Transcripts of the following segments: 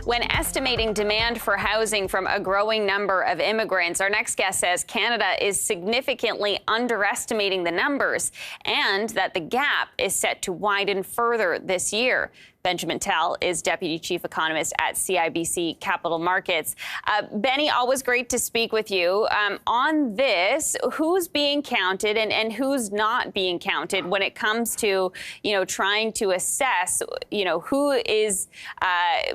When estimating demand for housing from a growing number of immigrants, our next guest says Canada is significantly underestimating the numbers and that the gap is set to widen further this year. Benjamin Tell is Deputy Chief Economist at CIBC Capital Markets. Benny, always great to speak with you. On this, who's being counted and who's not being counted when it comes to, trying to assess, who is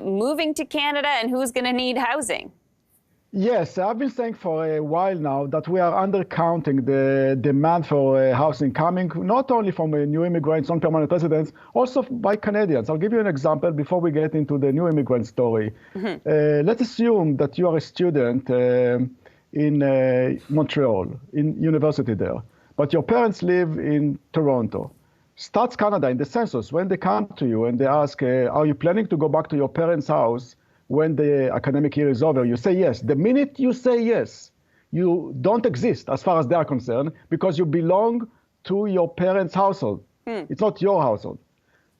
moving to Canada and who's going to need housing? Yes, I've been saying for a while now that we are undercounting the demand for housing coming not only from new immigrants, non-permanent residents, also by Canadians. I'll give you an example before we get into the new immigrant story. Let's assume that you are a student in Montreal, in university there, but your parents live in Toronto. Stats Canada in the census, when they come to you and they ask, are you planning to go back to your parents' house when the academic year is over? You say yes. The minute you say yes, you don't exist as far as they are concerned because you belong to your parents' household. It's not your household.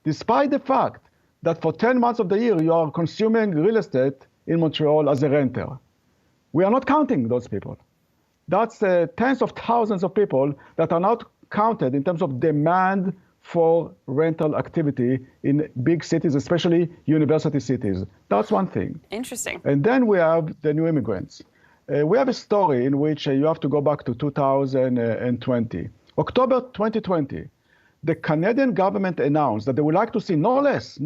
Despite the fact that for 10 months of the year, you are consuming real estate in Montreal as a renter. We are not counting those people. That's tens of thousands of people that are not counted in terms of demand for rental activity in big cities, especially university cities. That's one thing. Interesting. And then we have the new immigrants. We have a story in which you have to go back to 2020. October 2020, the Canadian government announced that they would like to see no less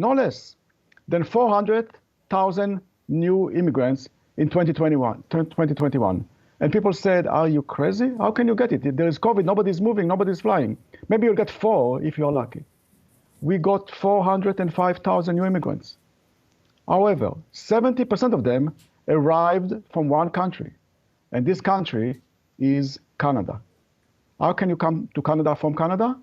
than 400,000 new immigrants in 2021. And people said, are you crazy? How can you get it? There is COVID, nobody's moving, nobody's flying. Maybe you'll get 4 if you're lucky. We got 405,000 new immigrants. However, 70% of them arrived from one country, and this country is Canada. How can you come to Canada from Canada?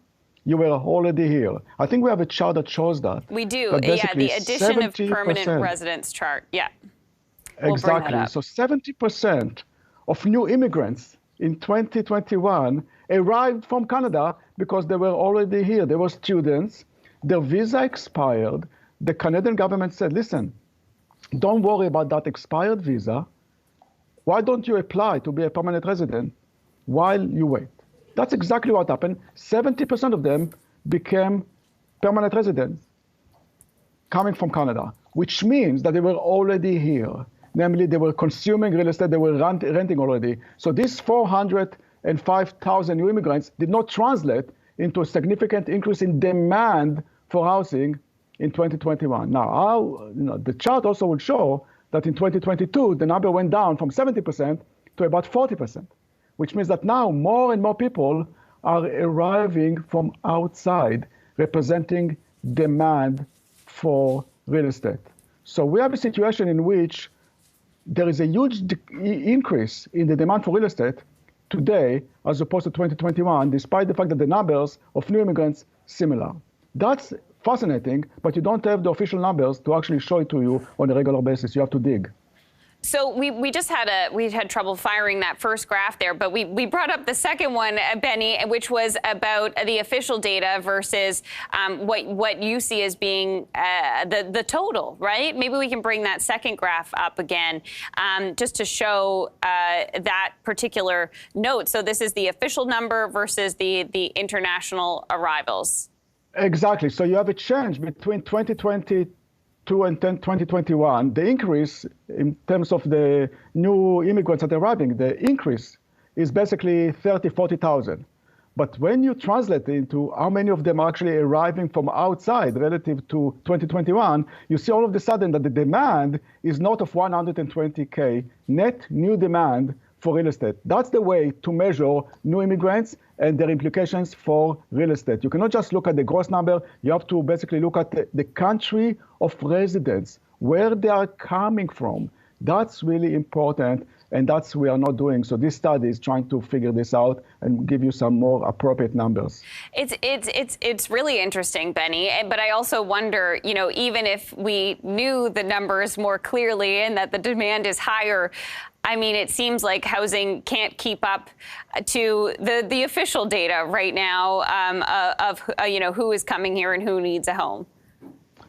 You were already here. I think we have a chart that shows that. We do, yeah, the addition of permanent residence chart, yeah. Exactly, so 70% of new immigrants in 2021 arrived from Canada because they were already here. They were students. Their visa expired. The Canadian government said, listen, don't worry about that expired visa. Why don't you apply to be a permanent resident while you wait? That's exactly what happened. 70% of them became permanent residents coming from Canada, which means that they were already here. Namely, they were consuming real estate, they were renting already. So these 405,000 new immigrants did not translate into a significant increase in demand for housing in 2021. Now, the chart also will show that in 2022, the number went down from 70% to about 40%, which means that now more and more people are arriving from outside, representing demand for real estate. So we have a situation in which there is a huge increase in the demand for real estate today as opposed to 2021, despite the fact that the numbers of new immigrants similar. That's fascinating, but you don't have the official numbers to actually show it to you on a regular basis. You have to dig. So we had trouble firing that first graph there, but we brought up the second one, Benny, which was about the official data versus what you see as being the total, right? Maybe we can bring that second graph up again, just to show that particular note. So this is the official number versus the international arrivals. Exactly. So you have a change between 2022 and 2021. The increase in terms of the new immigrants that are arriving, the increase is basically 40,000. But when you translate it into how many of them are actually arriving from outside relative to 2021, you see all of a sudden that the demand is north of 120K net new demand for real estate. That's the way to measure new immigrants and their implications for real estate. You cannot just look at the gross number. You have to basically look at the country of residence, where they are coming from. That's really important, and that's what we are not doing. So this study is trying to figure this out and give you some more appropriate numbers. It's really interesting, Benny. But I also wonder, even if we knew the numbers more clearly and that the demand is higher, I mean, it seems like housing can't keep up to the official data right now of who is coming here and who needs a home.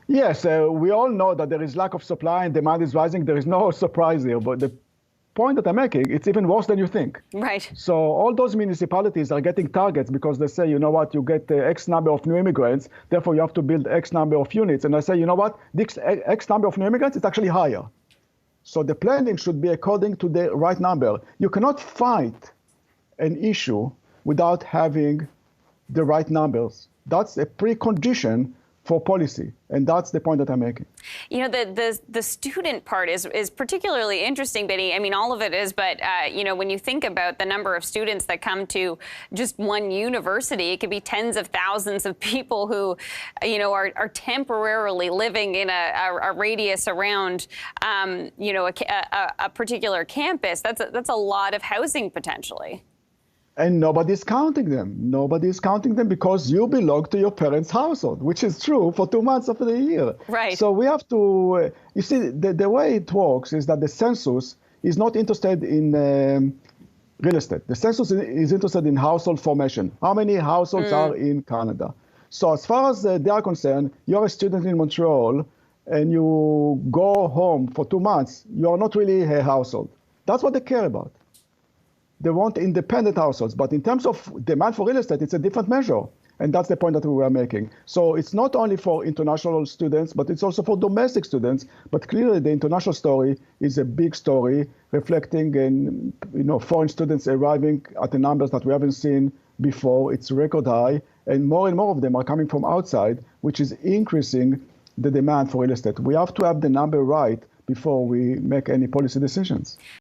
Yes, we all know that there is lack of supply and demand is rising. There is no surprise here. But the point that I'm making, it's even worse than you think. Right. So all those municipalities are getting targets because they say, you know what, you get X number of new immigrants, therefore you have to build X number of units. And I say, you know what, this X number of new immigrants is actually higher. So the planning should be according to the right number. You cannot fight an issue without having the right numbers. That's a precondition for policy. And that's the point that I'm making. You know, the student part is particularly interesting, Benny. I mean, all of it is. But, you know, when you think about the number of students that come to just one university, it could be tens of thousands of people who, you know, are temporarily living in a radius around, you know, a particular campus. That's a lot of housing potentially. And nobody's counting them. Nobody's counting them because you belong to your parents' household, which is true for 2 months of the year. Right. So we have to, you see, the way it works is that the census is not interested in real estate. The census is interested in household formation. How many households are in Canada? So as far as they are concerned, you're a student in Montreal and you go home for 2 months, you're not really a household. That's what they care about. They want independent households. But in terms of demand for real estate, it's a different measure. And that's the point that we were making. So it's not only for international students, but it's also for domestic students. But clearly, the international story is a big story reflecting in, you know, foreign students arriving at the numbers that we haven't seen before. It's record high. And more of them are coming from outside, which is increasing the demand for real estate. We have to have the number right before we make any policy decisions.